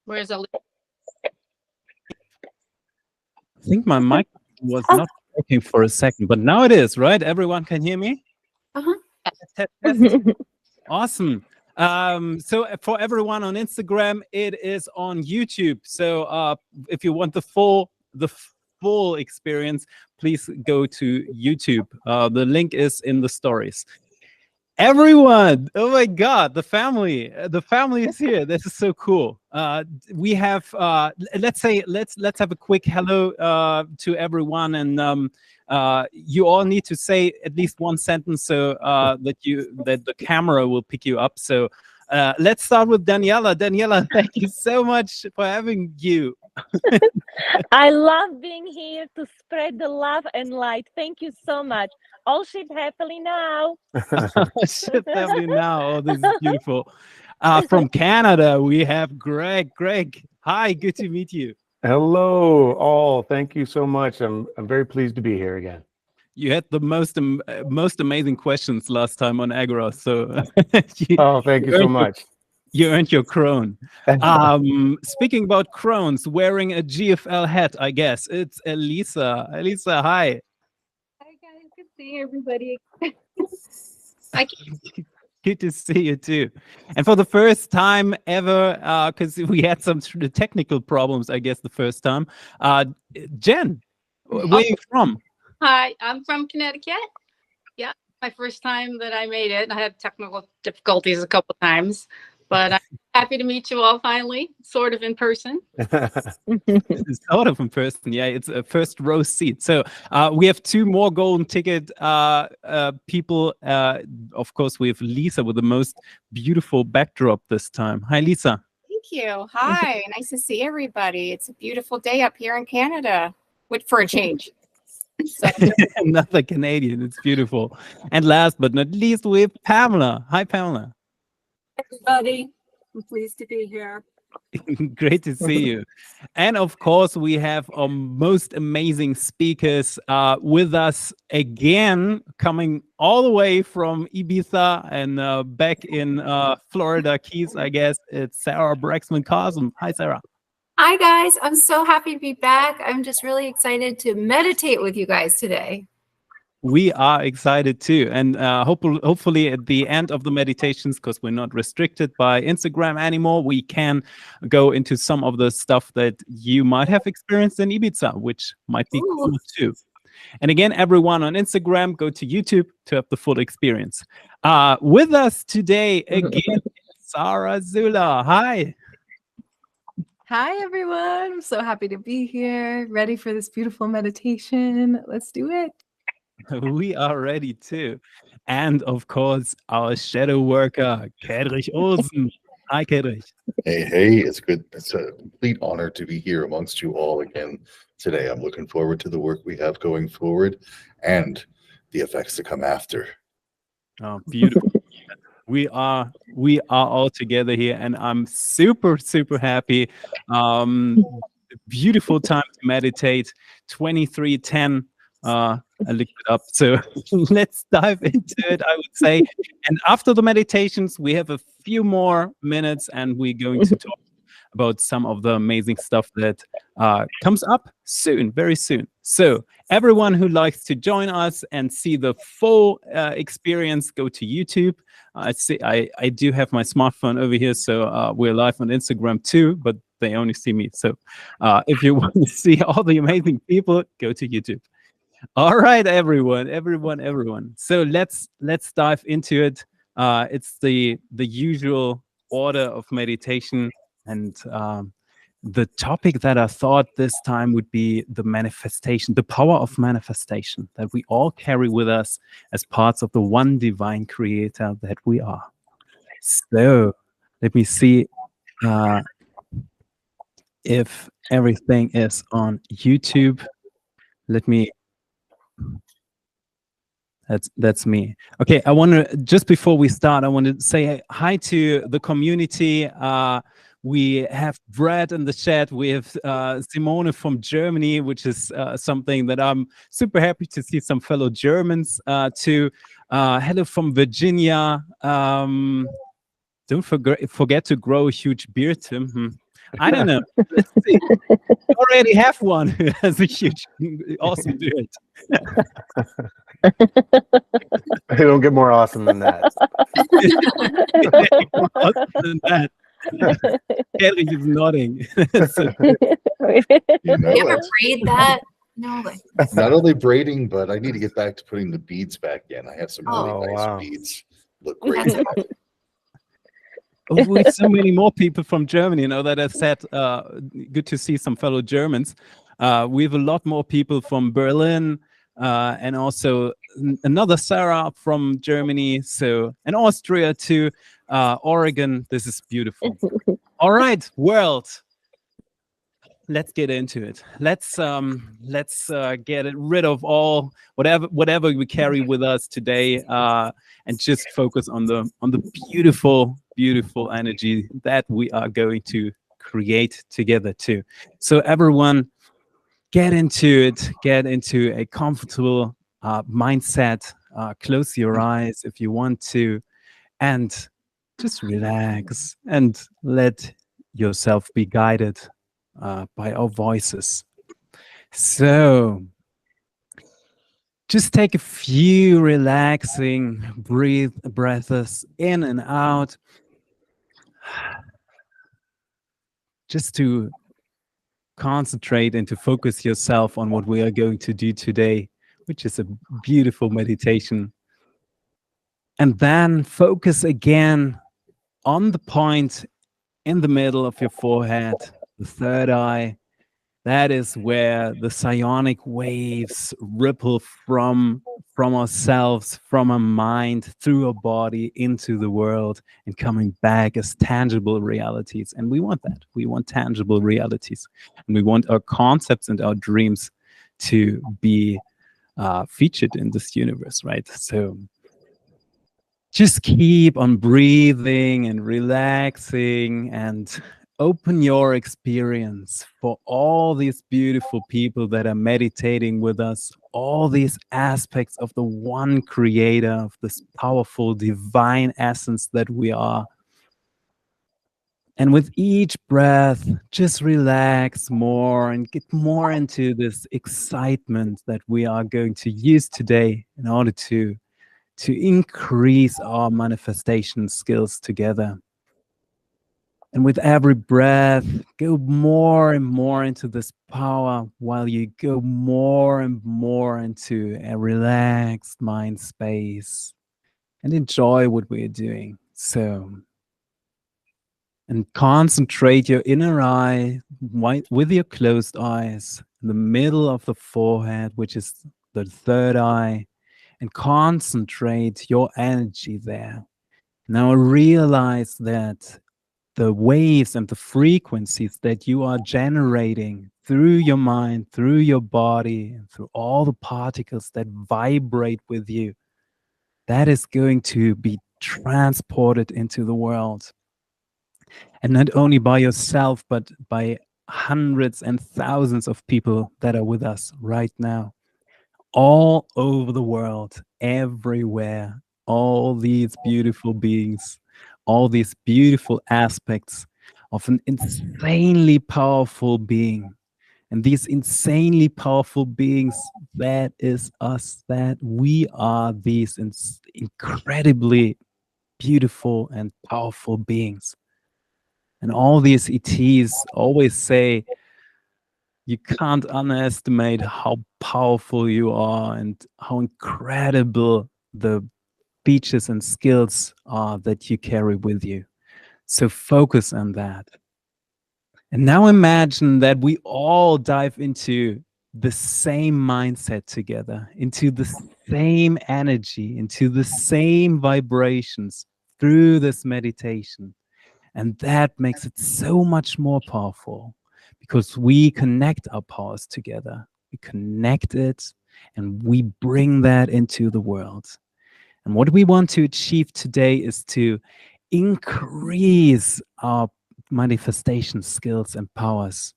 Where's Ali? I think my mic was not working for a second, but now it is, right? Everyone can hear me? Uh-huh. Test, test. Awesome. So for everyone on Instagram, it is on YouTube. So if you want the full experience, please go to YouTube. The link is in the stories. Everyone, oh my God, the family is here. This is so cool. We have, let's have a quick hello to everyone, and you all need to say at least one sentence so that the camera will pick you up. So let's start with Daniela. Daniela, thank you so much for having you. I love being here to spread the love and light. Thank you so much. All ship happily now. Ship family now. Oh, this is beautiful. From Canada, we have Greg. Greg, hi, good to meet you. Hello, all. Thank you so much. I'm very pleased to be here again. You had the most amazing questions last time on Agora, so thank you so much. You earned your crown. Speaking about crowns, wearing a GFL hat, I guess it's Elisa. Elisa, hi. Hi guys, good seeing everybody. Good to see you too. And for the first time ever, because we had some technical problems, I guess the first time. Jen, where are you from? Hi, I'm from Connecticut. Yeah, my first time that I made it. I had technical difficulties a couple times, but I'm happy to meet you all finally, sort of in person. Sort of in person, yeah. It's a first row seat. So we have two more golden ticket people. Of course, we have Lisa with the most beautiful backdrop this time. Hi, Lisa. Thank you. Hi, nice to see everybody. It's a beautiful day up here in Canada, for a change. So. Another Canadian. It's beautiful. And last but not least, we have Pamela. Hi, Pamela. Everybody, I'm pleased to be here. Great to see you. And of course, we have our most amazing speakers with us again, coming all the way from Ibiza and back in Florida Keys, I guess. It's Sarah Braxman-Carson. Hi, Sarah. Hi, guys. I'm so happy to be back. I'm just really excited to meditate with you guys today. We are excited too. And hopefully at the end of the meditations, because we're not restricted by Instagram anymore, we can go into some of the stuff that you might have experienced in Ibiza, which might be cool too. And again, everyone on Instagram, go to YouTube to have the full experience. With us today again, Sarah Zula. Hi. Hi, everyone. I'm so happy to be here, ready for this beautiful meditation. Let's do it. We are ready too. And of course, our shadow worker, Kedrich Olsen. Hi, Kedrich. Hey, it's good. It's a complete honor to be here amongst you all again today. I'm looking forward to the work we have going forward and the effects to come after. Oh, beautiful. We are all together here, and I'm super happy. Beautiful time to meditate. 23:10. I looked it up. So let's dive into it, I would say. And after the meditations, we have a few more minutes, and we're going to talk about some of the amazing stuff that comes up soon, very soon. So everyone who likes to join us and see the full experience, go to YouTube. I do have my smartphone over here, so we're live on Instagram too, but they only see me. So if you want to see all the amazing people, go to YouTube. All right, everyone. So let's dive into it. It's the usual order of meditation, and the topic that I thought this time would be the manifestation, the power of manifestation that we all carry with us as parts of the one divine creator that we are. So let me see if everything is on YouTube. Let me. That's me. Okay, I want to, just before we start, I want to say hi to the community. We have Brad in the chat. We have Simone from Germany, which is something that I'm super happy to see some fellow Germans too. Hello from Virginia. Don't forget to grow a huge beard, Tim. I don't know. Let's see. We already have one who has a huge, awesome beard. They don't get more awesome than that. Awesome than that. Eric is nodding. So, You know, You ever braid that? No, like not only braiding, but I need to get back to putting the beads back in. I have some really Oh, nice wow. beads. Look great. that's a- with so many more people from Germany, you know, that I said, good to see some fellow Germans. We have a lot more people from Berlin, and also another Sarah from Germany, so and Austria too, Oregon. This is beautiful. All right, world. Let's get into it. Let's get rid of all whatever we carry with us today, and just focus on the beautiful energy that we are going to create together too. So everyone, get into it. Get into a comfortable mindset. Close your eyes if you want to, and just relax and let yourself be guided by our voices. So just take a few relaxing breaths in and out, just to concentrate and to focus yourself on what we are going to do today, which is a beautiful meditation. And then focus again on the point in the middle of your forehead, the third eye. That is where the psionic waves ripple from ourselves, from our mind, through our body, into the world, and coming back as tangible realities. And we want that. We want tangible realities. And we want our concepts and our dreams to be featured in this universe, right? So just keep on breathing and relaxing, and open your experience for all these beautiful people that are meditating with us, all these aspects of the one creator, of this powerful divine essence that we are. And with each breath, just relax more and get more into this excitement that we are going to use today in order to increase our manifestation skills together. And with every breath, go more and more into this power, while you go more and more into a relaxed mind space and enjoy what we are doing. So, and concentrate your inner eye with your closed eyes in the middle of the forehead, which is the third eye, and concentrate your energy there. Now realize that the waves and the frequencies that you are generating through your mind, through your body, and through all the particles that vibrate with you, that is going to be transported into the world. And not only by yourself, but by hundreds and thousands of people that are with us right now, all over the world, everywhere, all these beautiful beings, all these beautiful aspects of an insanely powerful being. And these insanely powerful beings, that is us, that we are these incredibly beautiful and powerful beings. And all these ETs always say, you can't underestimate how powerful you are and how incredible the features and skills are that you carry with you. So focus on that. And now imagine that we all dive into the same mindset together, into the same energy, into the same vibrations through this meditation. And that makes it so much more powerful, because we connect our powers together. We connect it and we bring that into the world. And what we want to achieve today is to increase our manifestation skills and powers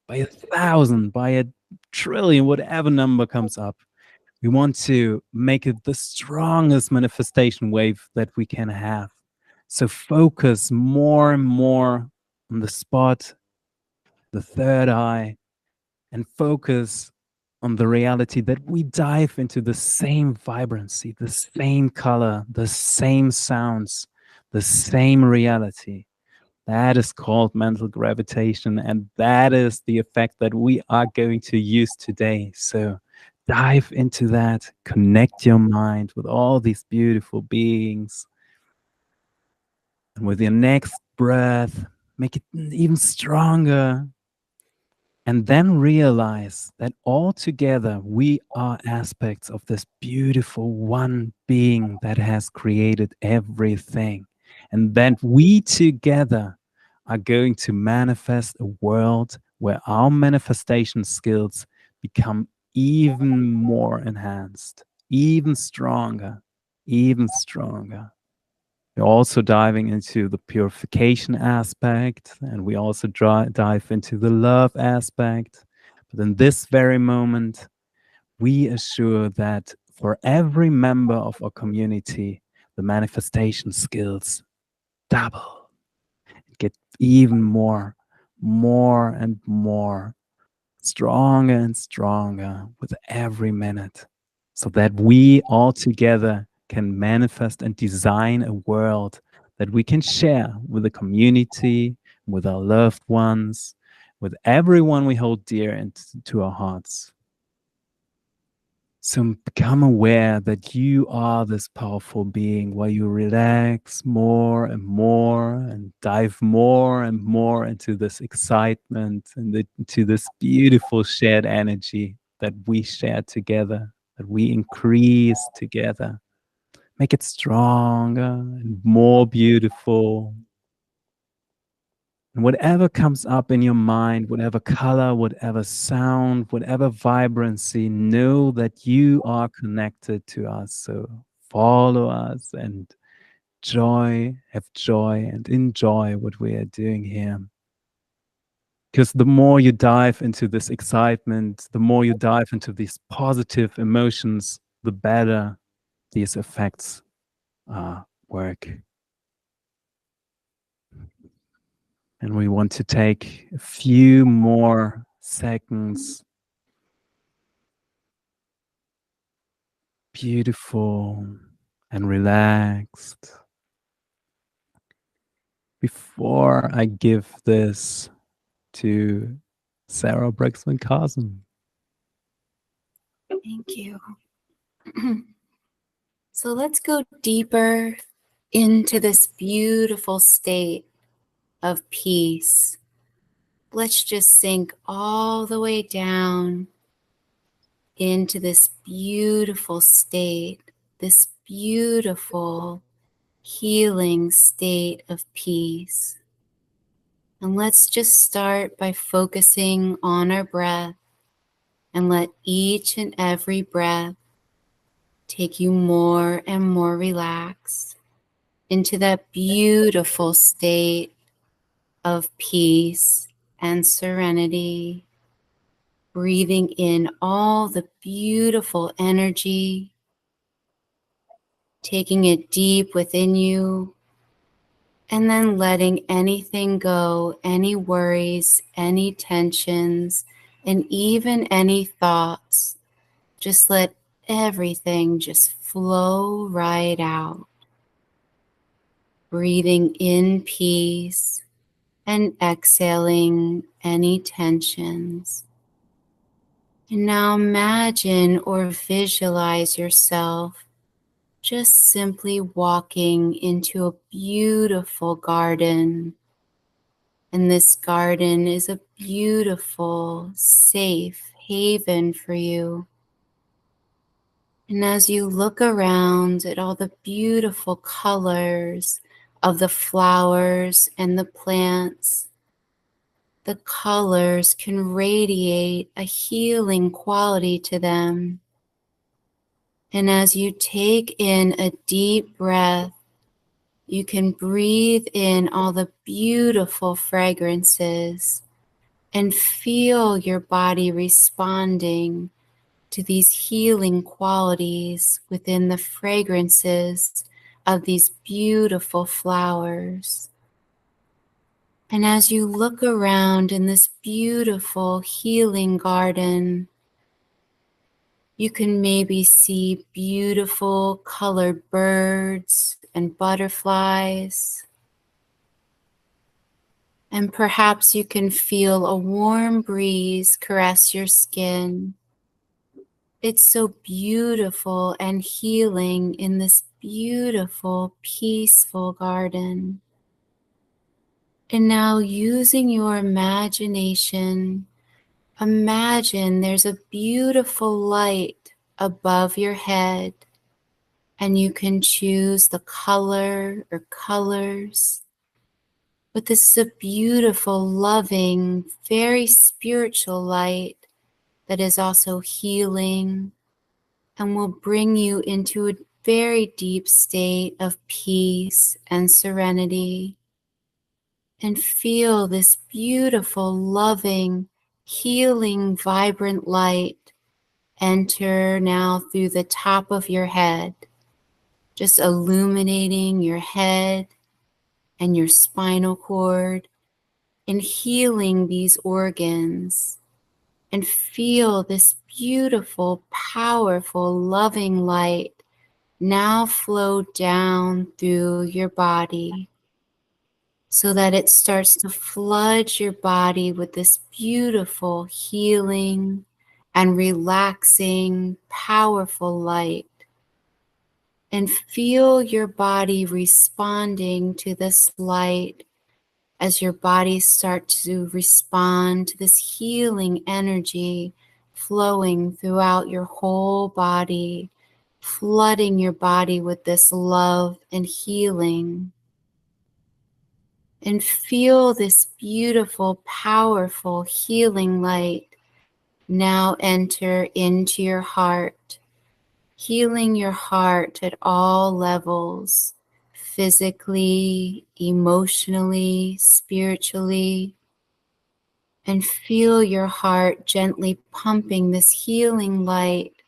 by 1,000, by 1,000,000,000,000, whatever number comes up. We want to make it the strongest manifestation wave that we can have. So focus more and more on the spot the third eye, and focus on the reality that we dive into the same vibrancy, the same color, the same sounds, the same reality. That is called mental gravitation, and that is the effect that we are going to use today. So dive into that, connect your mind with all these beautiful beings. And with your next breath, make it even stronger. And then realize that all together we are aspects of this beautiful one being that has created everything. And that we together are going to manifest a world where our manifestation skills become even more enhanced, even stronger, even stronger. We're also diving into the purification aspect, and we also dive into the love aspect. But in this very moment, we assure that for every member of our community, the manifestation skills double, get even more and more, stronger and stronger with every minute, so that we all together can manifest and design a world that we can share with the community, with our loved ones, with everyone we hold dear and to our hearts. So become aware that you are this powerful being while you relax more and dive more and more into this excitement and into this beautiful shared energy that we share together, that we increase together. Make it stronger and more beautiful. And whatever comes up in your mind, whatever color, whatever sound, whatever vibrancy, know that you are connected to us. So follow us and have joy and enjoy what we are doing here. Because the more you dive into this excitement, the more you dive into these positive emotions, the better these effects work. And we want to take a few more seconds. Beautiful and relaxed. Before I give this to Sarah Brexman Carson. Thank you. So let's go deeper into this beautiful state of peace. Let's just sink all the way down into this beautiful state, this beautiful healing state of peace. And let's just start by focusing on our breath and let each and every breath take you more and more relaxed into that beautiful state of peace and serenity, breathing in all the beautiful energy, taking it deep within you, and then letting anything go, any worries, any tensions, and even any thoughts. Just let everything just flow right out. Breathing in peace and exhaling any tensions. And now imagine or visualize yourself just simply walking into a beautiful garden. And this garden is a beautiful, safe haven for you. And as you look around at all the beautiful colors of the flowers and the plants, the colors can radiate a healing quality to them. And as you take in a deep breath, you can breathe in all the beautiful fragrances and feel your body responding to these healing qualities within the fragrances of these beautiful flowers. And as you look around in this beautiful healing garden, you can maybe see beautiful colored birds and butterflies. And perhaps you can feel a warm breeze caress your skin. It's so beautiful and healing in this beautiful, peaceful garden. And now, using your imagination, imagine there's a beautiful light above your head, and you can choose the color or colors. But this is a beautiful, loving, very spiritual light that is also healing and will bring you into a very deep state of peace and serenity. And feel this beautiful, loving, healing, vibrant light enter now through the top of your head, just illuminating your head and your spinal cord and healing these organs. And feel this beautiful, powerful, loving light now flow down through your body, so that it starts to flood your body with this beautiful, healing and relaxing, powerful light. And feel your body responding to this light as your body starts to respond to this healing energy flowing throughout your whole body, flooding your body with this love and healing. And feel this beautiful, powerful, healing light now enter into your heart, healing your heart at all levels, physically, emotionally, spiritually. And feel your heart gently pumping this healing light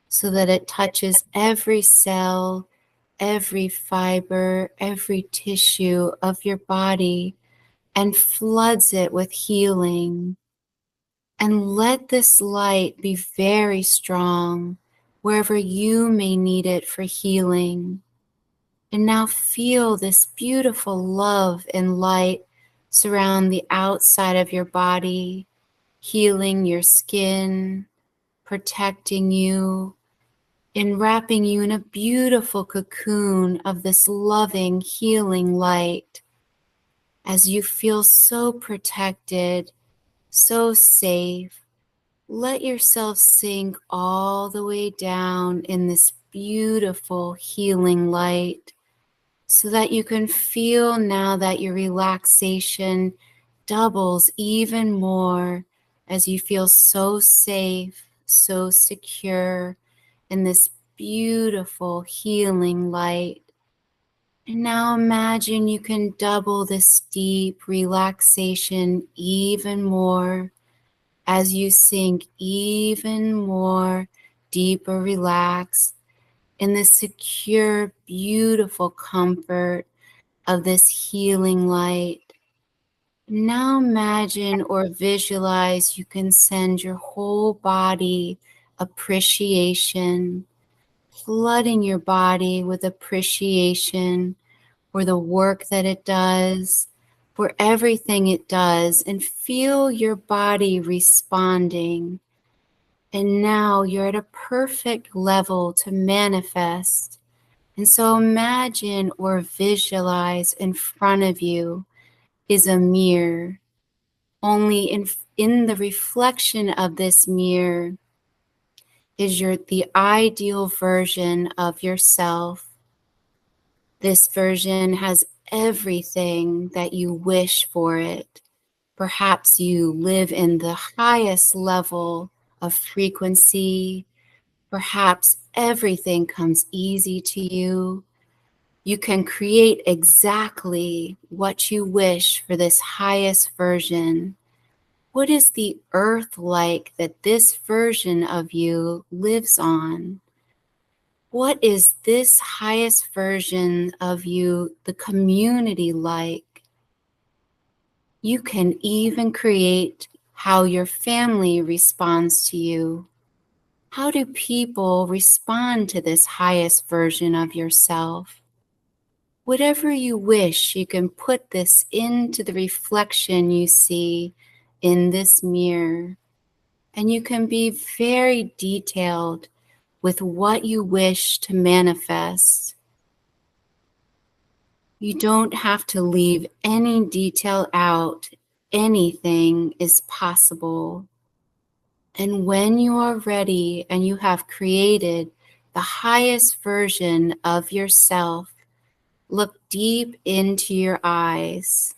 so that it touches every cell, every fiber, every tissue of your body and floods it with healing. And let this light be very strong wherever you may need it for healing. And now feel this beautiful love and light surround the outside of your body, healing your skin, protecting you, enwrapping you in a beautiful cocoon of this loving, healing light. As you feel so protected, so safe, let yourself sink all the way down in this beautiful, healing light, so that you can feel now that your relaxation doubles even more as you feel so safe, so secure in this beautiful healing light. And now imagine you can double this deep relaxation even more as you sink even more deeper relaxed in the secure, beautiful comfort of this healing light. Now imagine or visualize you can send your whole body appreciation, flooding your body with appreciation for the work that it does, for everything it does, and feel your body responding. And now you're at a perfect level to manifest. And so imagine or visualize in front of you is a mirror. Only in the reflection of this mirror is the ideal version of yourself. This version has everything that you wish for it. Perhaps you live in the highest level of frequency. Perhaps everything comes easy to you. You can create exactly what you wish for this highest version. What is the earth like that this version of you lives on? What is this highest version of you, the community, like? You can even create how your family responds to you. How do people respond to this highest version of yourself? Whatever you wish, you can put this into the reflection you see in this mirror. And you can be very detailed with what you wish to manifest. You don't have to leave any detail out. Anything is possible. And when you are ready and you have created the highest version of yourself, look deep into your eyes.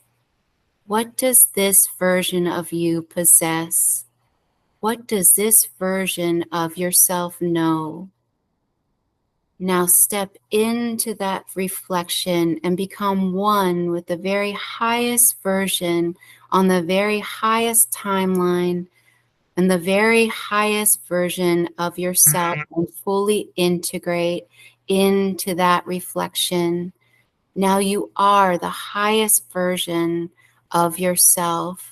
What does this version of you possess? What does this version of yourself know? Now step into that reflection and become one with the very highest version on the very highest timeline and the very highest version of yourself, and fully integrate into that reflection. Now you are the highest version of yourself.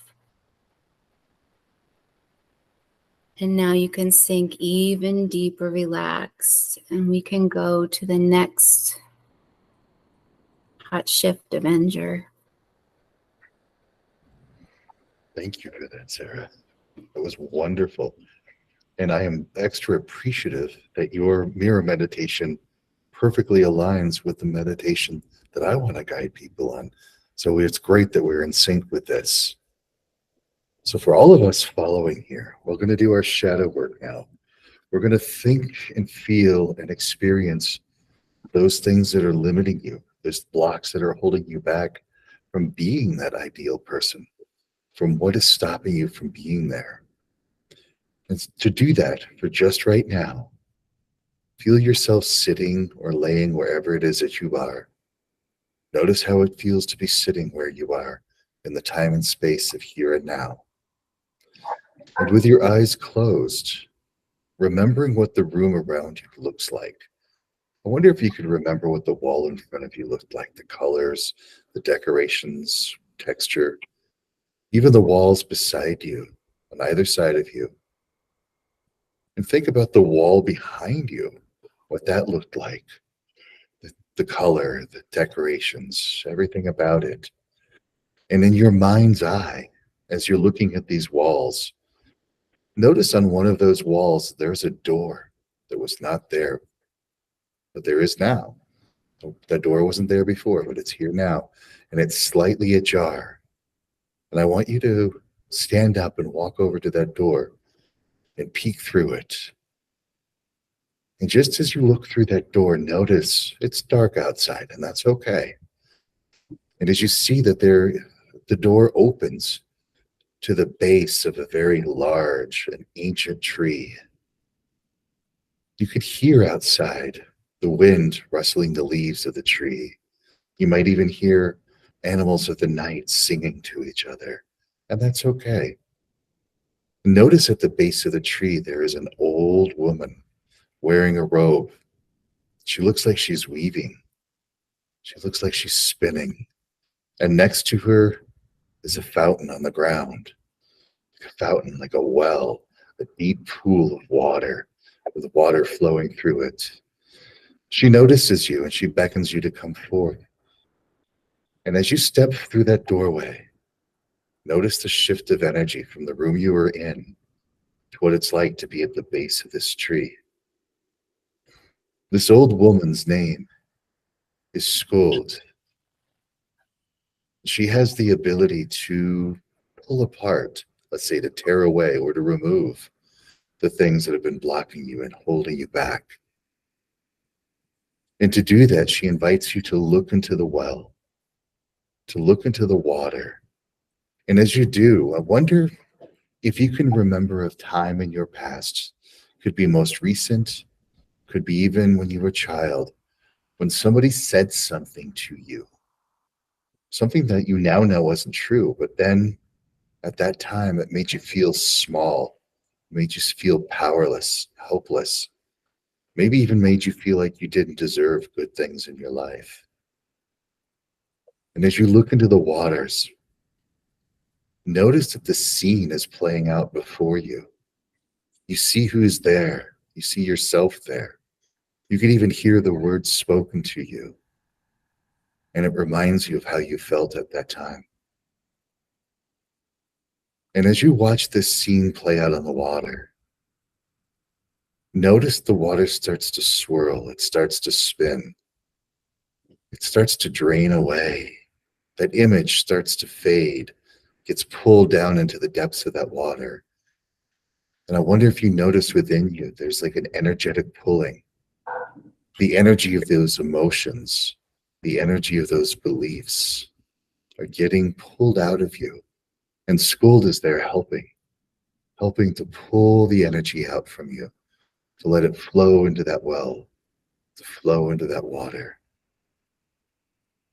And now you can sink even deeper relaxed, and we can go to the next hot shift Avenger. Thank you for that, Sarah. It was wonderful. And I am extra appreciative that your mirror meditation perfectly aligns with the meditation that I want to guide people on. So it's great that we're in sync with this. So for all of us following here, we're going to do our shadow work now. We're going to think and feel and experience those things that are limiting you, those blocks that are holding you back from being that ideal person, from what is stopping you from being there. And to do that for just right now, feel yourself sitting or laying wherever it is that you are. Notice how it feels to be sitting where you are in the time and space of here and now. And with your eyes closed, remembering what the room around you looks like. I wonder if you could remember what the wall in front of you looked like, the colors, the decorations, texture, even the walls beside you, on either side of you. And think about the wall behind you, what that looked like, the color, the decorations, everything about it. And in your mind's eye, as you're looking at these walls, notice on one of those walls, there's a door that was not there, but there is now. That door wasn't there before, but it's here now, and it's slightly ajar. And I want you to stand up and walk over to that door and peek through it. And just as you look through that door, notice it's dark outside, and that's okay. And as you see that the door opens to the base of a very large and ancient tree, you could hear outside the wind rustling the leaves of the tree. You might even hear animals of the night singing to each other, and that's okay. Notice at the base of the tree, there is an old woman wearing a robe. She looks like she's weaving. She looks like she's spinning. And next to her is a fountain on the ground. A fountain, like a well, a deep pool of water, with water flowing through it. She notices you and she beckons you to come forth. And as you step through that doorway, notice the shift of energy from the room you were in to what it's like to be at the base of this tree. This old woman's name is Skuld. She has the ability to pull apart, let's say to tear away or to remove the things that have been blocking you and holding you back. And to do that, she invites you to look into the well, to look into the water. And as you do, I wonder if you can remember a time in your past, could be most recent, could be even when you were a child, when somebody said something to you, something that you now know wasn't true, but then at that time it made you feel small, made you feel powerless, helpless, maybe even made you feel like you didn't deserve good things in your life. And as you look into the waters, Notice that the scene is playing out before you. You see who's there. You see yourself there. You can even hear the words spoken to you. And it reminds you of how you felt at that time. And as you watch this scene play out on the water, notice the water starts to swirl. It starts to spin. It starts to drain away. That image starts to fade, gets pulled down into the depths of that water. And I wonder if you notice within you, there's like an energetic pulling. The energy of those emotions, the energy of those beliefs are getting pulled out of you. And Skuld is there helping to pull the energy out from you, to let it flow into that well, to flow into that water.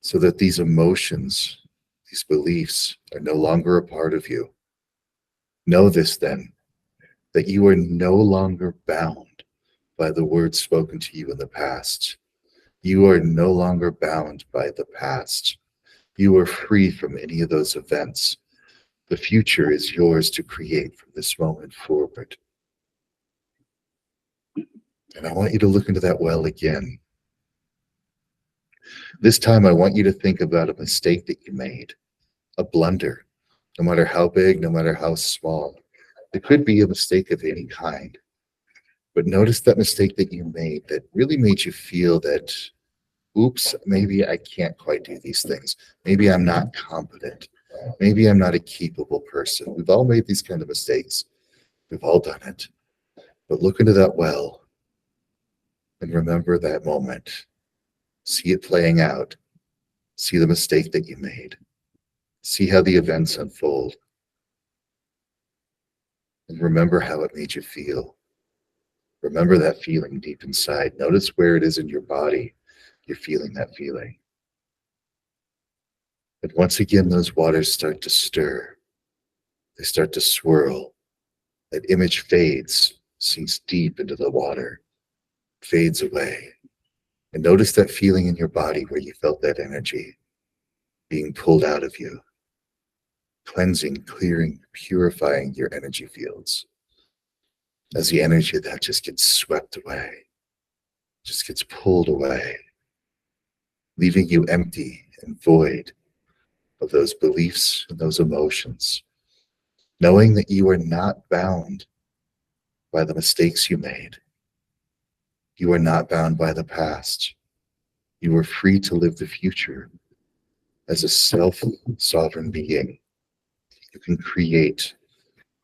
So that these emotions, these beliefs are no longer a part of you. Know this then, that you are no longer bound by the words spoken to you in the past. You are no longer bound by the past. You are free from any of those events. The future is yours to create from this moment forward. And I want you to look into that well again. This time, I want you to think about a mistake that you made, a blunder, no matter how big, no matter how small. It could be a mistake of any kind. But notice that mistake that you made that really made you feel that, oops, maybe I can't quite do these things. Maybe I'm not competent. Maybe I'm not a capable person. We've all made these kind of mistakes. We've all done it. But look into that well and remember that moment. See it playing out. See the mistake that you made. See how the events unfold. And remember how it made you feel. Remember that feeling deep inside. Notice where it is in your body you're feeling that feeling. And once again, those waters start to stir. They start to swirl. That image fades, sinks deep into the water, fades away. And notice that feeling in your body where you felt that energy being pulled out of you, cleansing, clearing, purifying your energy fields. As the energy of that just gets swept away, just gets pulled away, leaving you empty and void of those beliefs and those emotions, knowing that you are not bound by the mistakes you made. You are not bound by the past. You are free to live the future as a self-sovereign being. You can create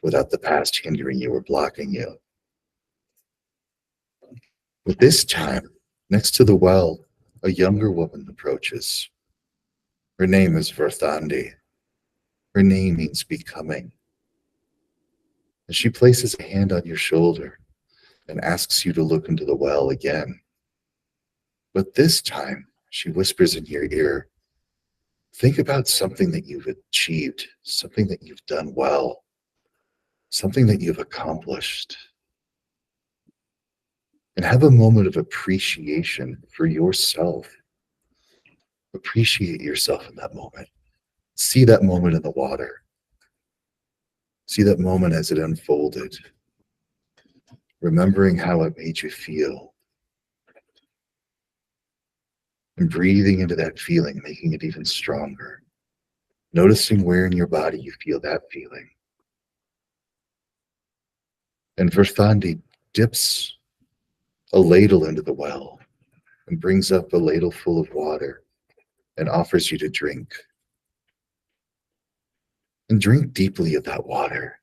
without the past hindering you or blocking you. But this time, next to the well, a younger woman approaches. Her name is Verthandi. Her name means becoming. And she places a hand on your shoulder and asks you to look into the well again. But this time, she whispers in your ear, think about something that you've achieved, something that you've done well, something that you've accomplished. And have a moment of appreciation for yourself. Appreciate yourself in that moment. See that moment in the water. See that moment as it unfolded. Remembering how it made you feel. And breathing into that feeling, making it even stronger. Noticing where in your body you feel that feeling. And Verthandi dips a ladle into the well and brings up a ladle full of water and offers you to drink. And drink deeply of that water,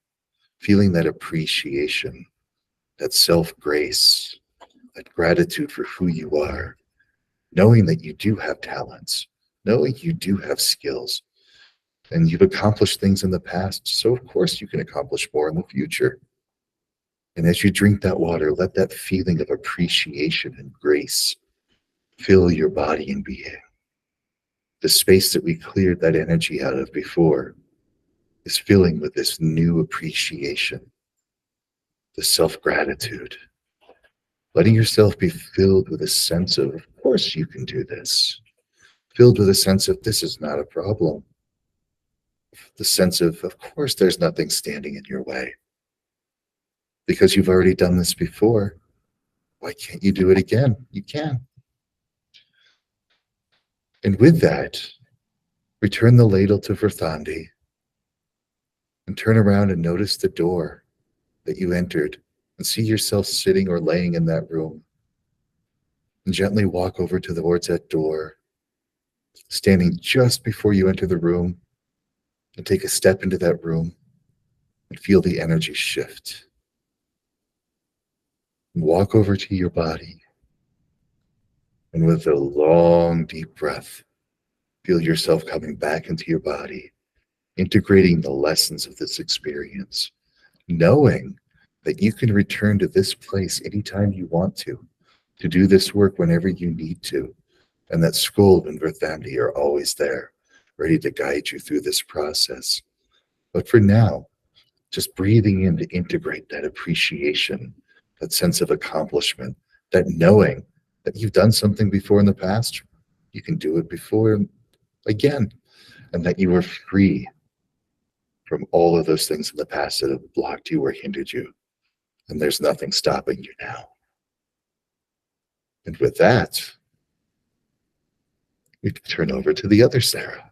feeling that appreciation, that self-grace, that gratitude for who you are, knowing that you do have talents, knowing you do have skills, and you've accomplished things in the past, so of course you can accomplish more in the future. And as you drink that water, let that feeling of appreciation and grace fill your body and being. The space that we cleared that energy out of before is filling with this new appreciation, the self-gratitude, letting yourself be filled with a sense of course you can do this, filled with a sense of this is not a problem. the sense of course, there's nothing standing in your way. Because you've already done this before, why can't you do it again? You can. And with that, return the ladle to Verthandi and turn around and notice the door that you entered and see yourself sitting or laying in that room. And gently walk over towards that door, standing just before you enter the room, and take a step into that room and feel the energy shift. And walk over to your body, and with a long, deep breath, feel yourself coming back into your body, integrating the lessons of this experience, knowing that you can return to this place anytime you want to do this work whenever you need to, and that Skuld and Verthandi are always there, ready to guide you through this process. But for now, just breathing in to integrate that appreciation, that sense of accomplishment, that knowing that you've done something before in the past, you can do it before again, and that you are free from all of those things in the past that have blocked you or hindered you. And there's nothing stopping you now. And with that, we can turn over to the other Sarah.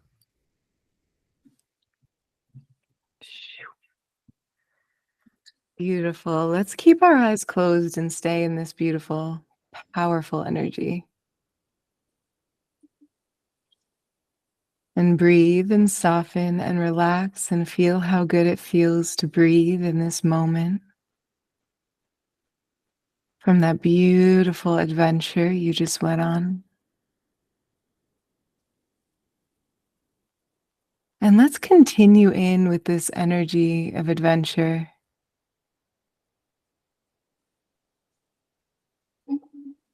Beautiful. Let's keep our eyes closed and stay in this beautiful, powerful energy. And breathe and soften and relax and feel how good it feels to breathe in this moment. From that beautiful adventure you just went on. And let's continue in with this energy of adventure.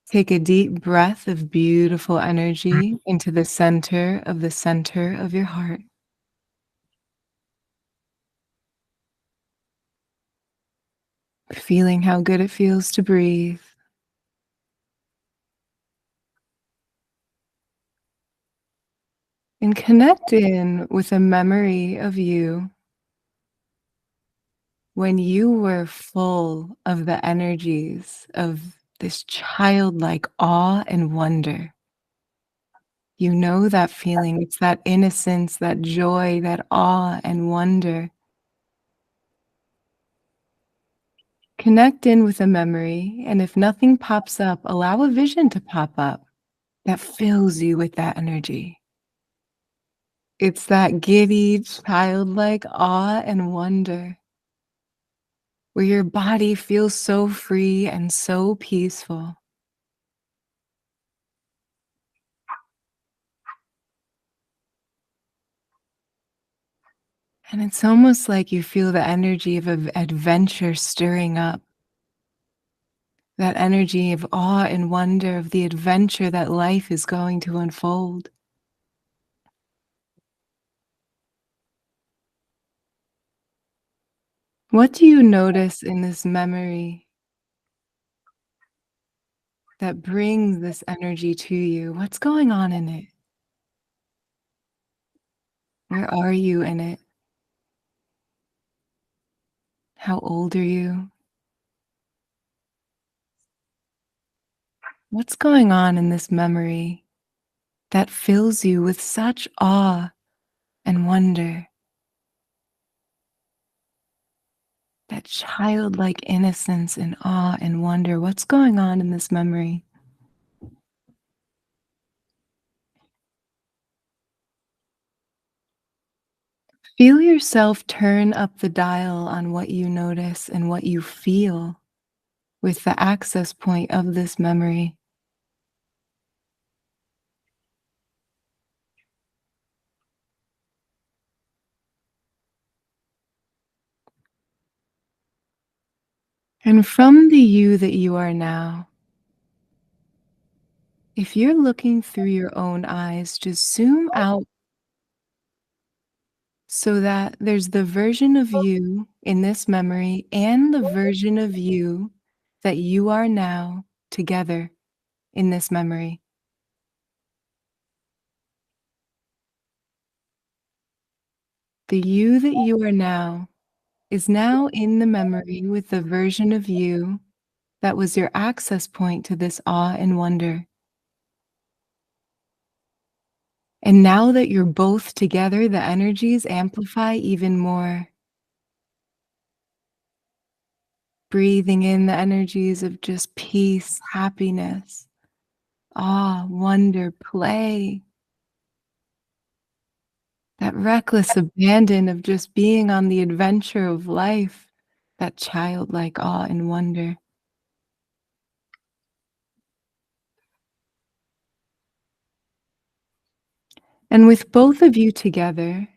Take a deep breath of beautiful energy into the center of your heart. Feeling how good it feels to breathe. And connect in with a memory of you when you were full of the energies of this childlike awe and wonder. You know that feeling. It's that innocence, that joy, that awe and wonder. Connect in with a memory, and if nothing pops up, allow a vision to pop up that fills you with that energy. It's that giddy, childlike awe and wonder, where your body feels so free and so peaceful. And it's almost like you feel the energy of adventure stirring up. That energy of awe and wonder of the adventure that life is going to unfold. What do you notice in this memory that brings this energy to you? What's going on in it? Where are you in it? How old are you? What's going on in this memory that fills you with such awe and wonder? That childlike innocence and awe and wonder. What's going on in this memory? Feel yourself turn up the dial on what you notice and what you feel with the access point of this memory. And from the you that you are now, if you're looking through your own eyes, just zoom out so that there's the version of you in this memory and the version of you that you are now together in this memory. The you that you are now is now in the memory with the version of you that was your access point to this awe and wonder. And now that you're both together, the energies amplify even more. Breathing in the energies of just peace, happiness, awe, wonder, play. That reckless abandon of just being on the adventure of life, that childlike awe and wonder. And with both of you together,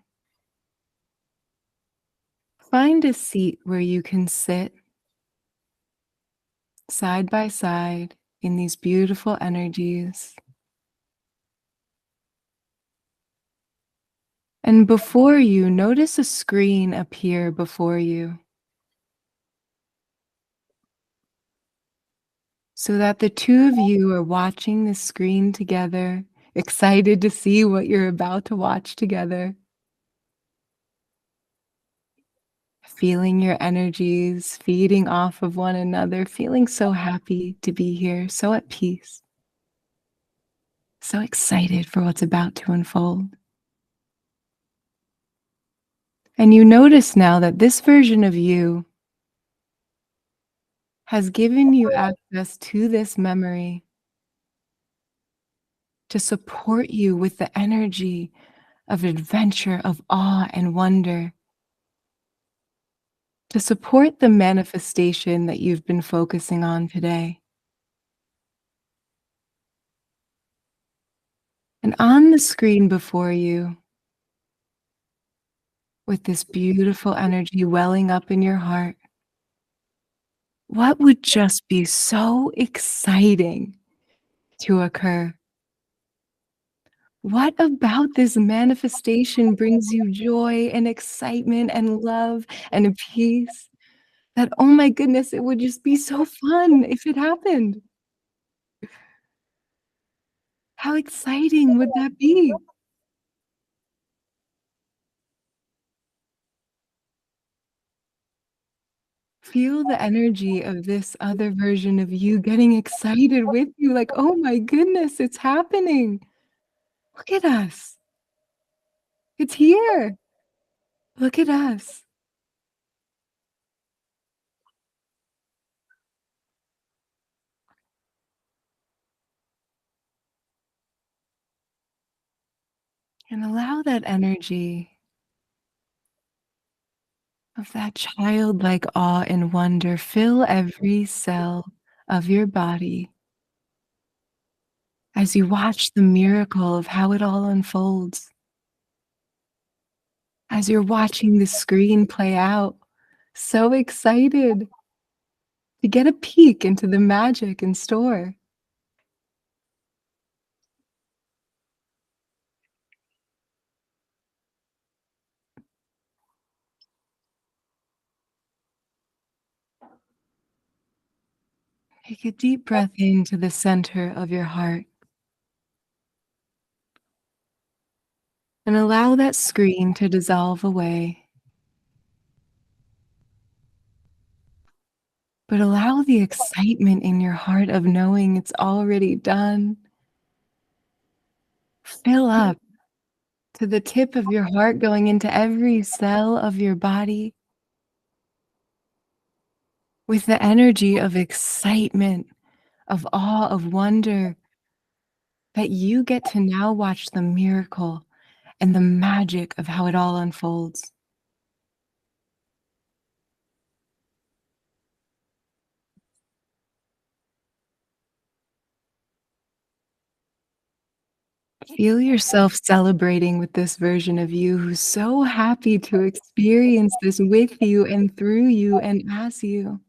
find a seat where you can sit side by side in these beautiful energies. And before you, notice a screen appear before you, so that the two of you are watching the screen together, excited to see what you're about to watch together. Feeling your energies feeding off of one another, feeling so happy to be here, so at peace, so excited for what's about to unfold. And you notice now that this version of you has given you access to this memory to support you with the energy of adventure, of awe and wonder, to support the manifestation that you've been focusing on today. And on the screen before you, with this beautiful energy welling up in your heart, what would just be so exciting to occur? What about this manifestation brings you joy and excitement and love and peace? That, oh my goodness, it would just be so fun if it happened. How exciting would that be? Feel the energy of this other version of you getting excited with you, like, oh my goodness, it's happening. Look at us. It's here. Look at us. And allow that energy of that childlike awe and wonder fill every cell of your body as you watch the miracle of how it all unfolds. As you're watching the screen play out, so excited to get a peek into the magic in store. Take a deep breath into the center of your heart. And allow that screen to dissolve away. But allow the excitement in your heart of knowing it's already done. Fill up to the tip of your heart, going into every cell of your body with the energy of excitement, of awe, of wonder, that you get to now watch the miracle and the magic of how it all unfolds. Feel yourself celebrating with this version of you who's so happy to experience this with you and through you and as you.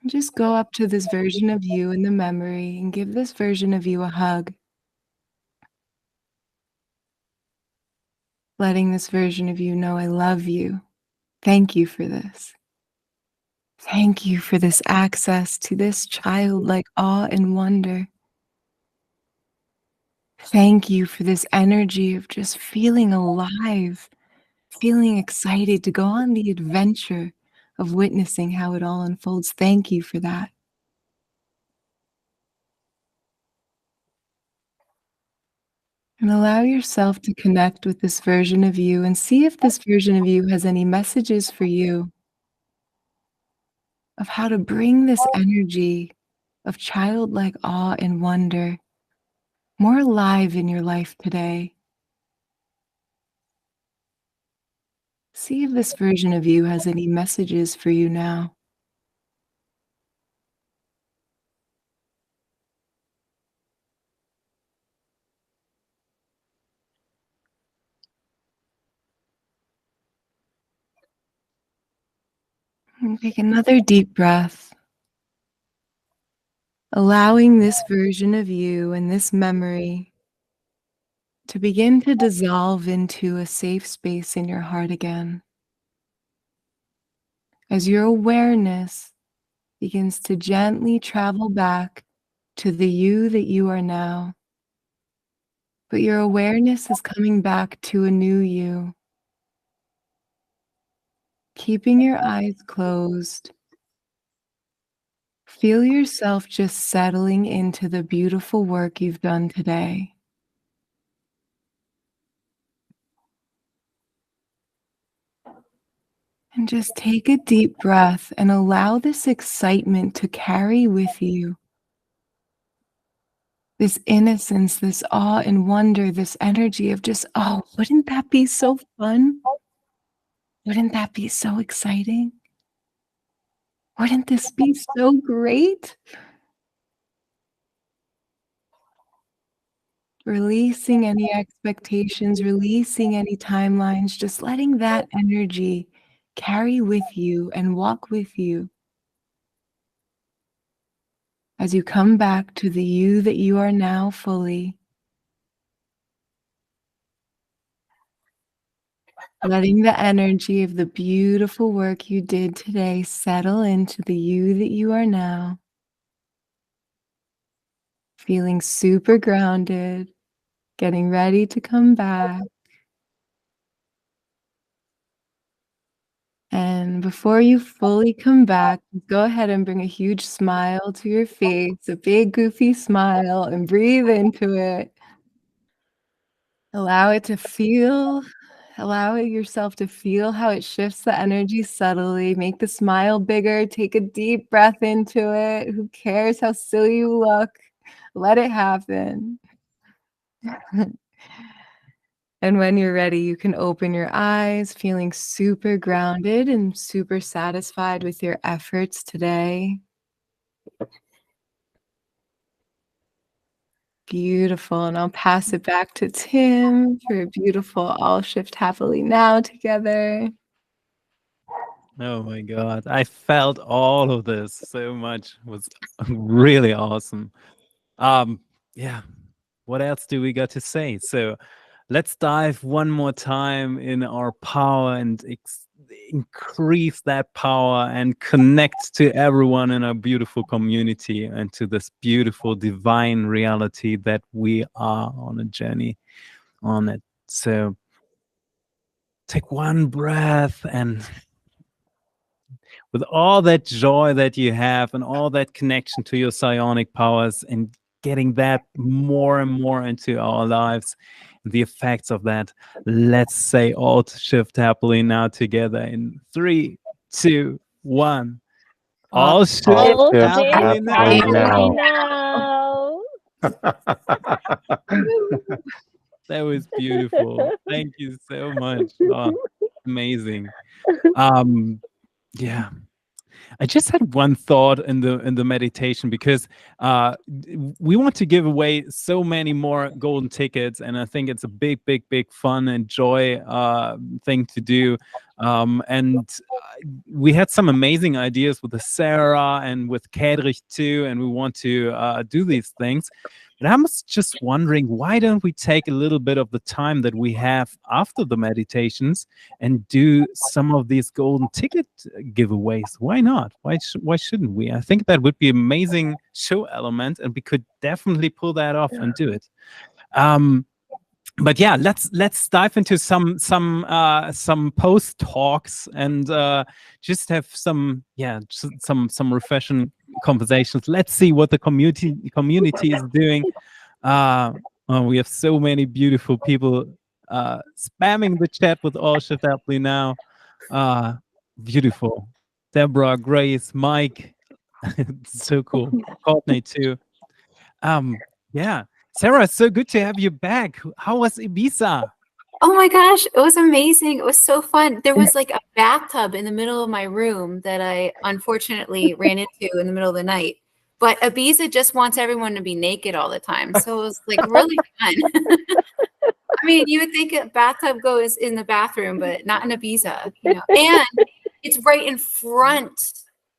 Just go up to this version of you in the memory and give this version of you a hug. Letting this version of you know, I love you. Thank you for this. Thank you for this access to this childlike awe and wonder. Thank you for this energy of just feeling alive, feeling excited to go on the adventure of witnessing how it all unfolds. Thank you for that. And allow yourself to connect with this version of you and see if this version of you has any messages for you of how to bring this energy of childlike awe and wonder more alive in your life today. See if this version of you has any messages for you now. And take another deep breath, allowing this version of you and this memory to begin to dissolve into a safe space in your heart again. As your awareness begins to gently travel back to the you that you are now. But your awareness is coming back to a new you. Keeping your eyes closed, feel yourself just settling into the beautiful work you've done today. And just take a deep breath and allow this excitement to carry with you. This innocence, this awe and wonder, this energy of just, oh, wouldn't that be so fun? Wouldn't that be so exciting? Wouldn't this be so great? Releasing any expectations, releasing any timelines, just letting that energy carry with you and walk with you as you come back to the you that you are now fully. Letting the energy of the beautiful work you did today settle into the you that you are now. Feeling super grounded, getting ready to come back. And before you fully come back, go ahead and bring a huge smile to your face, a big goofy smile, and breathe into it. Allow it to feel. Allow yourself to feel how it shifts the energy subtly. Make the smile bigger. Take a deep breath into it. Who cares how silly you look? Let it happen. And when you're ready, you can open your eyes, feeling super grounded and super satisfied with your efforts today. Beautiful. And I'll pass it back to Tim for a beautiful All Shift Happily Now together. Oh my God. I felt all of this so much. It was really awesome. Yeah. What else do we got to say? So let's dive one more time in our power and increase that power and connect to everyone in our beautiful community and to this beautiful divine reality that we are on a journey on it. So take one breath, and with all that joy that you have and all that connection to your psionic powers and getting that more and more into our lives, the effects of that, let's say all shift happily now together in 3, 2, 1. All shift All shift happily happily now. now. That was beautiful. Thank you so much. Oh, amazing. Yeah. I just had one thought in the meditation, because we want to give away so many more golden tickets, and I think it's a big fun and joy thing to do. And we had some amazing ideas with the Sarah and with Kedrich too, and we want to do these things. But I was just wondering, why don't we take a little bit of the time that we have after the meditations and do some of these golden ticket giveaways? Why not? Why shouldn't we? I think that would be an amazing show element, and we could definitely pull that off and do it. But yeah, let's dive into some post talks and just have some refreshing conversations. Let's see what the community is doing. We have so many beautiful people spamming the chat with All Shift Happily Now. Beautiful. Deborah, Grace, Mike. So cool. Courtney too. Yeah. Sarah, it's so good to have you back. How was Ibiza? Oh my gosh, it was amazing. It was so fun. There was like a bathtub in the middle of my room that I unfortunately ran into in the middle of the night. But Ibiza just wants everyone to be naked all the time. So it was like really fun. I mean, you would think a bathtub goes in the bathroom, but not in Ibiza, you know. And it's right in front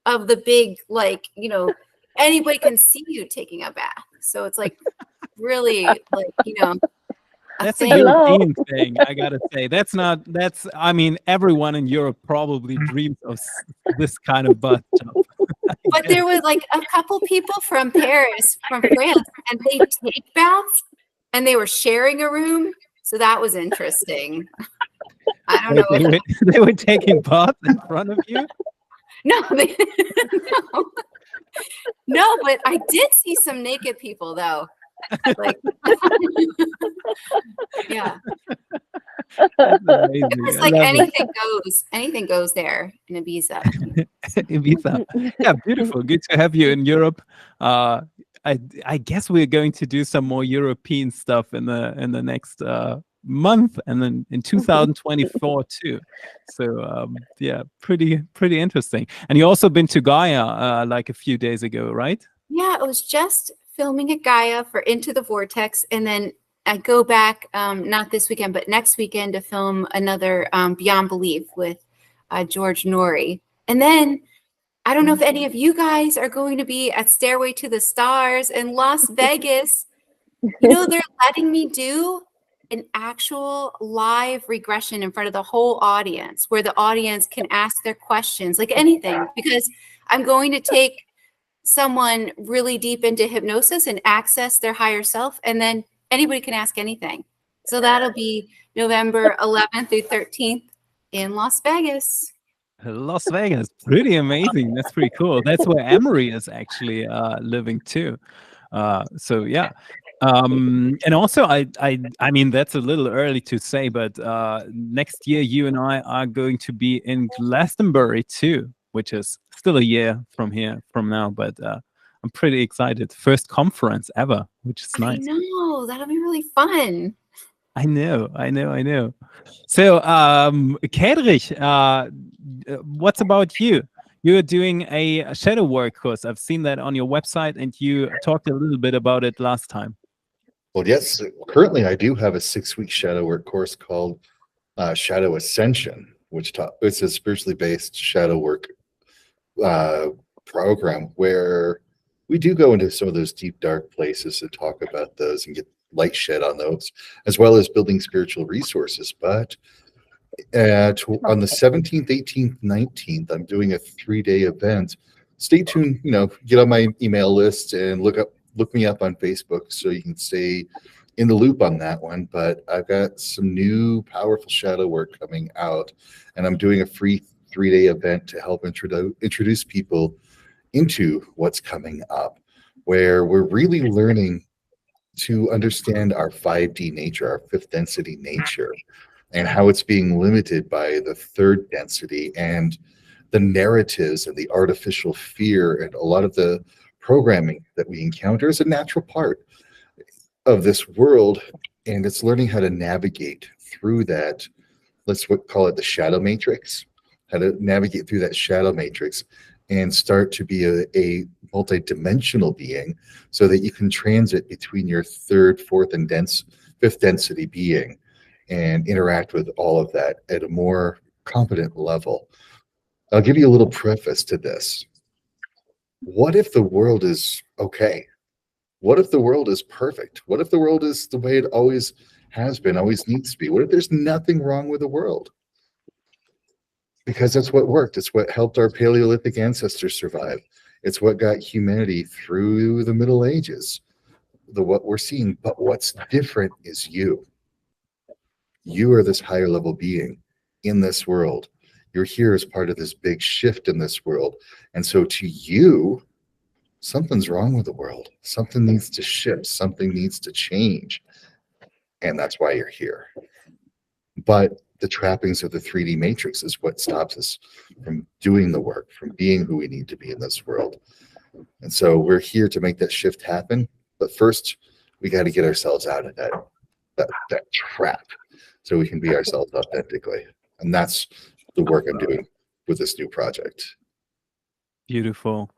of the big, like, you know, anybody can see you taking a bath. So it's like really like, you know, that's a European thing, I gotta say. I mean, everyone in Europe probably dreams of this kind of bathtub. But there was like a couple people from Paris, from France, and they take baths and they were sharing a room. So that was interesting. I don't know. They were taking baths in front of you? No, no. No, but I did see some naked people though. Like, yeah. It was like anything goes there in Ibiza. Ibiza. Yeah, beautiful. Good to have you in Europe. I guess we're going to do some more European stuff in the next month, and then in 2024 too. So yeah, pretty interesting. And you also been to Gaia like a few days ago, right? Yeah, it was just filming at Gaia for Into the Vortex, and then I go back not this weekend but next weekend to film another Beyond Belief with George Norrie. And then I don't know if any of you guys are going to be at Stairway to the Stars in Las Vegas. You know, they're letting me do an actual live regression in front of the whole audience, where the audience can ask their questions, like anything, because I'm going to take someone really deep into hypnosis and access their higher self, and then anybody can ask anything. So that'll be November 11th through 13th in Las Vegas. Las Vegas, pretty amazing. That's pretty cool. That's where Emery is actually living too. So yeah. And also, I mean, that's a little early to say, but next year you and I are going to be in Glastonbury too, which is still a year from now, but I'm pretty excited. First conference ever, which is nice. I know, that'll be really fun. I know. So, Kedrich, what's about you? You're doing a shadow work course. I've seen that on your website, and you talked a little bit about it last time. Well, yes, currently I do have a 6-week shadow work course called Shadow Ascension, which it's a spiritually based shadow work program where we do go into some of those deep, dark places to talk about those and get light shed on those, as well as building spiritual resources. But on the 17th, 18th, 19th, I'm doing a 3-day event. Stay tuned, get on my email list and look me up on Facebook so you can stay in the loop on that one. But I've got some new powerful shadow work coming out, and I'm doing a free 3-day event to help introduce people into what's coming up, where we're really learning to understand our 5D nature, our 5th density nature, and how it's being limited by the 3rd density and the narratives and the artificial fear and a lot of the programming that we encounter is a natural part of this world. And it's learning how to navigate through that, let's call it the shadow matrix, how to navigate through that shadow matrix and start to be a multi-dimensional being so that you can transit between your 3rd, 4th, and 5th density being and interact with all of that at a more competent level. I'll give you a little preface to this. What if the world is okay? What if the world is perfect? What if the world is the way it always has been, always needs to be? What if there's nothing wrong with the world? Because that's what worked. It's what helped our Paleolithic ancestors survive. It's what got humanity through the Middle Ages. what we're seeing, but what's different is you. You are this higher level being in this world. You're here as part of this big shift in this world. And so to you, something's wrong with the world. Something needs to shift. Something needs to change. And that's why you're here. But the trappings of the 3D matrix is what stops us from doing the work, from being who we need to be in this world. And so we're here to make that shift happen. But first, we got to get ourselves out of that trap so we can be ourselves authentically. And that's the work I'm doing with this new project. Beautiful.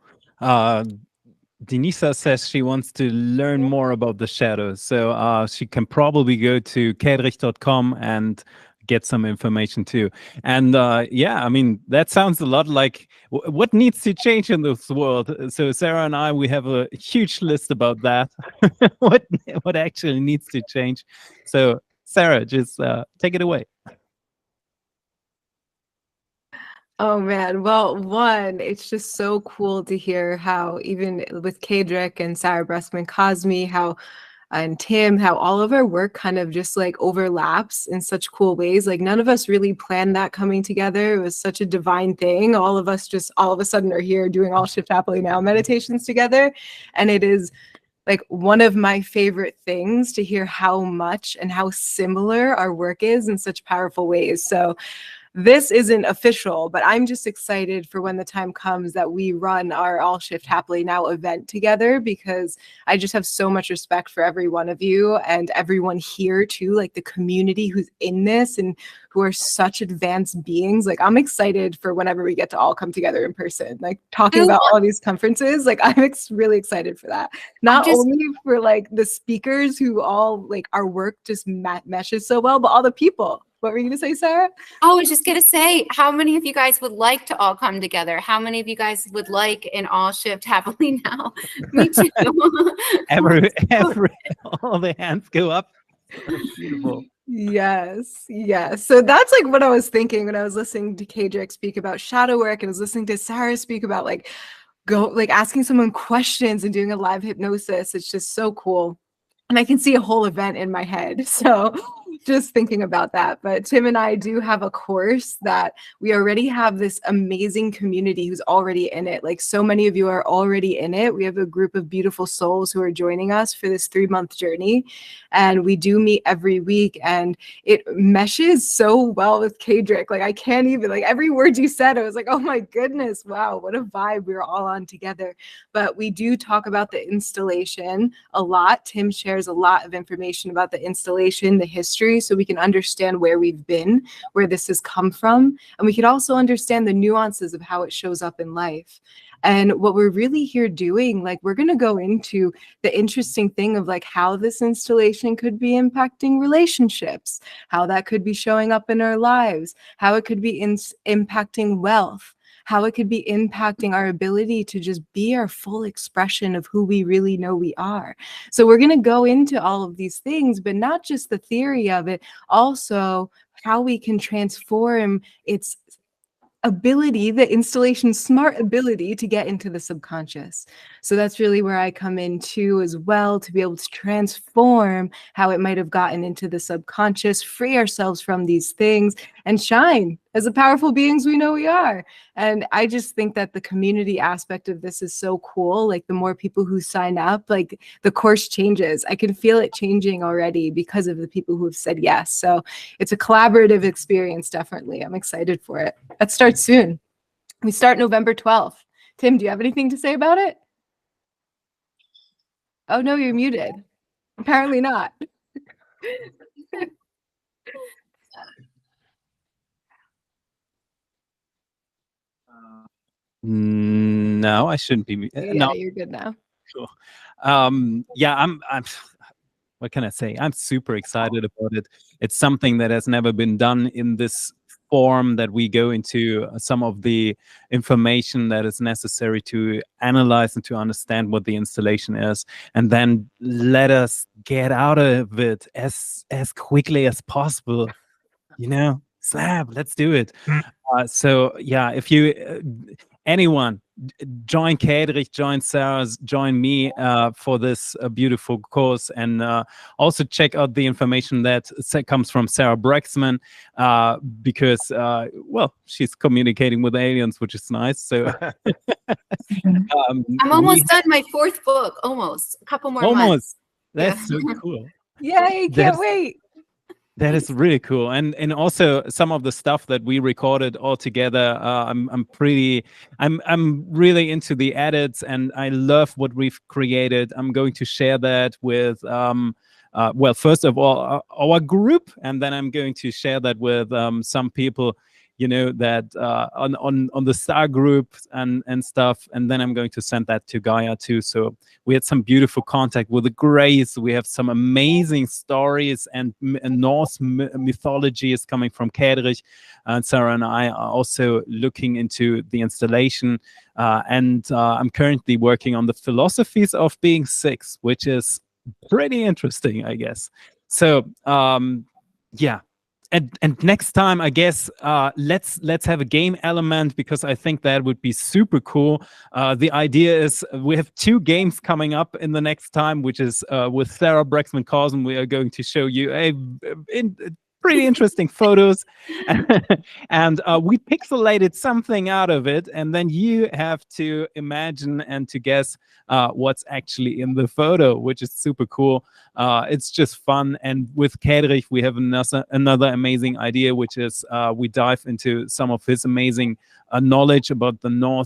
Denisa says she wants to learn more about the shadows. So she can probably go to kedrich.com and get some information too. And yeah, I mean, that sounds a lot like what needs to change in this world. So Sarah and I, we have a huge list about that. what actually needs to change. So Sarah, just take it away. Oh man, well, one, it's just so cool to hear how even with Kedrick and Sarah Bressman Cosme, how and Tim, how all of our work kind of just like overlaps in such cool ways. Like none of us really planned that coming together. It was such a divine thing. All of us just all of a sudden are here doing All Shift Happily Now meditations together. And it is like one of my favorite things to hear how much and how similar our work is in such powerful ways. So this isn't official, but I'm just excited for when the time comes that we run our All Shift Happily Now event together, because I just have so much respect for every one of you and everyone here too, like the community who's in this and who are such advanced beings. Like I'm excited for whenever we get to all come together in person, like talking about all these conferences. Like I'm really excited for that. Not only for like the speakers who all like our work just meshes so well, but all the people. What were you going to say, Sarah? Oh, I was just going to say, how many of you guys would like to all come together? How many of you guys would like an All Shift Happily Now? Me too. All the hands go up. Beautiful. Yes, yes. So that's like what I was thinking when I was listening to Kedrick speak about shadow work and I was listening to Sarah speak about like asking someone questions and doing a live hypnosis. It's just so cool. And I can see a whole event in my head. So just thinking about that. But Tim and I do have a course that we already have this amazing community who's already in it. Like so many of you are already in it. We have a group of beautiful souls who are joining us for this 3-month journey. And we do meet every week and it meshes so well with Kedrick. Like I can't even, like every word you said, I was like, oh my goodness, wow, what a vibe we're all on together. But we do talk about the installation a lot. Tim shares a lot of information about the installation, the history, so we can understand where we've been, where this has come from, and we can also understand the nuances of how it shows up in life. And what we're really here doing, like we're going to go into the interesting thing of like how this installation could be impacting relationships, how that could be showing up in our lives, how it could be impacting wealth, how it could be impacting our ability to just be our full expression of who we really know we are. So we're going to go into all of these things, but not just the theory of it, also how we can transform its ability, the installation smart ability to get into the subconscious. So that's really where I come in too as well, to be able to transform how it might have gotten into the subconscious, free ourselves from these things and shine as the powerful beings we know we are. And I just think that the community aspect of this is so cool. Like the more people who sign up, like the course changes. I can feel it changing already because of the people who have said yes. So it's a collaborative experience, definitely. I'm excited for it. That starts soon. We start November 12th. Tim, do you have anything to say about it? Oh, no, you're muted. Apparently not. No, I shouldn't be. Yeah, no, you're good now. sure. Yeah, I'm. What can I say? I'm super excited about it. It's something that has never been done in this form, that we go into some of the information that is necessary to analyze and to understand what the installation is, and then let us get out of it as quickly as possible. You know, slap, let's do it. So yeah, if you anyone join Kedrich, join Sarah, join me for this beautiful course, and also check out the information that comes from Sarah Brexman, because well, she's communicating with aliens, which is nice. So I'm almost done my 4th book, almost. A couple more months. almost. That's so cool. Yay, can't wait. That is really cool, and also some of the stuff that we recorded all together. I'm really into the edits, and I love what we've created. I'm going to share that with well, first of all, our group, and then I'm going to share that with some people, you know, that on the Star group and stuff, and then I'm going to send that to Gaia too. So we had some beautiful contact with the Greys. We have some amazing stories, and Norse mythology is coming from Kedrich, and Sarah and I are also looking into the installation, and I'm currently working on the philosophies of being 6, which is pretty interesting, I guess. So yeah. And next time, I guess, let's have a game element, because I think that would be super cool. The idea is we have 2 games coming up in the next time, which is with Sarah Brexman Carson. We are going to show you pretty interesting photos, and we pixelated something out of it, and then you have to imagine and to guess what's actually in the photo, which is super cool. It's just fun. And with Kedrich, we have another amazing idea, which is we dive into some of his amazing knowledge about the Norse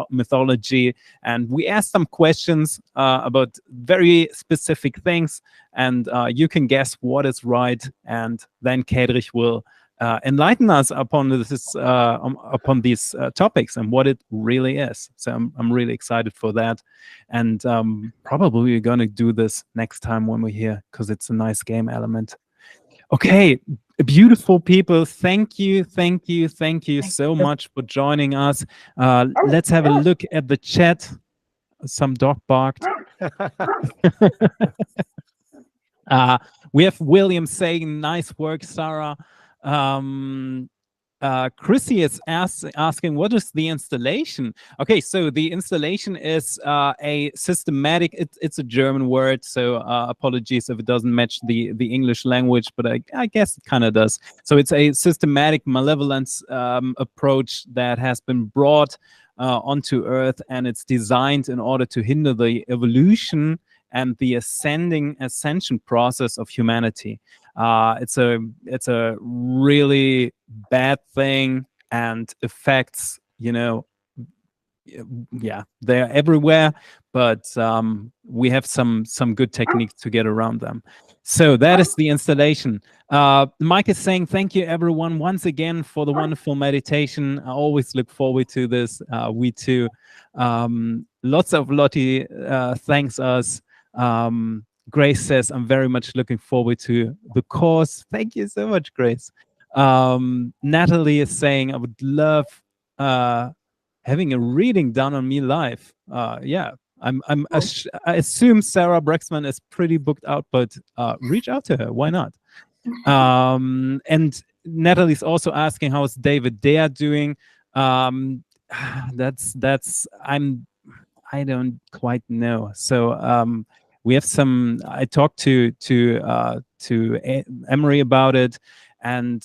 mythology, and we ask some questions about very specific things, and you can guess what is right, and then Kedrich will enlighten us upon these topics and what it really is. So I'm really excited for that, and probably we're gonna do this next time when we're here, because it's a nice game element. Okay, beautiful people, thank you so much for joining us. Let's have a look at the chat. Some dog barked. We have William saying, nice work, Sarah. Chrissy is asking, what is the installation? Okay, so the installation is a systematic, it's a German word, so apologies if it doesn't match the English language, but I guess it kind of does. So it's a systematic malevolence approach that has been brought onto Earth, and it's designed in order to hinder the evolution and the ascension process of humanity. It's a really bad thing, and affects, you know, yeah, they're everywhere, but we have some good techniques to get around them. So that is the installation. Mike is saying, thank you everyone once again for the wonderful meditation. I always look forward to this. We too. Lots of Lottie thanks us. Grace says, I'm very much looking forward to the course. Thank you so much, Grace. Natalie is saying, I would love having a reading done on me live. Yeah, I assume Sarah Brexman is pretty booked out, but reach out to her. Why not? And Natalie's also asking, how is David Dare doing? I don't quite know. So we have some. I talked to Emery about it, and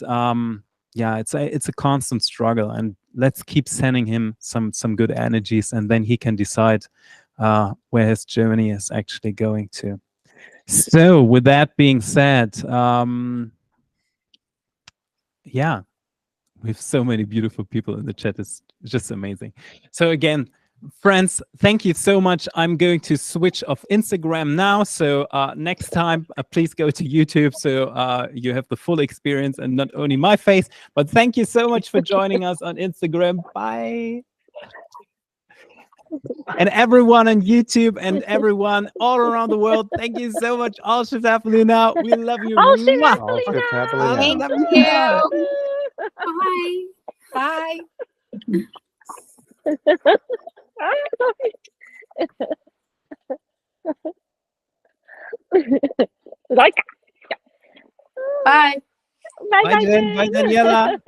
yeah, it's a constant struggle. And let's keep sending him some good energies, and then he can decide where his journey is actually going to. So, with that being said, yeah, we have so many beautiful people in the chat. It's just amazing. So again, friends, thank you so much. I'm going to switch off Instagram now. So next time, please go to YouTube so you have the full experience and not only my face. But thank you so much for joining us on Instagram. Bye. And everyone on YouTube and everyone all around the world, thank you so much. All shift happily now. We love you. All shift Mwah. happily All shift happily now. now. Thank you. Like, Bye. bye, Bye, Jen. Bye, Daniela.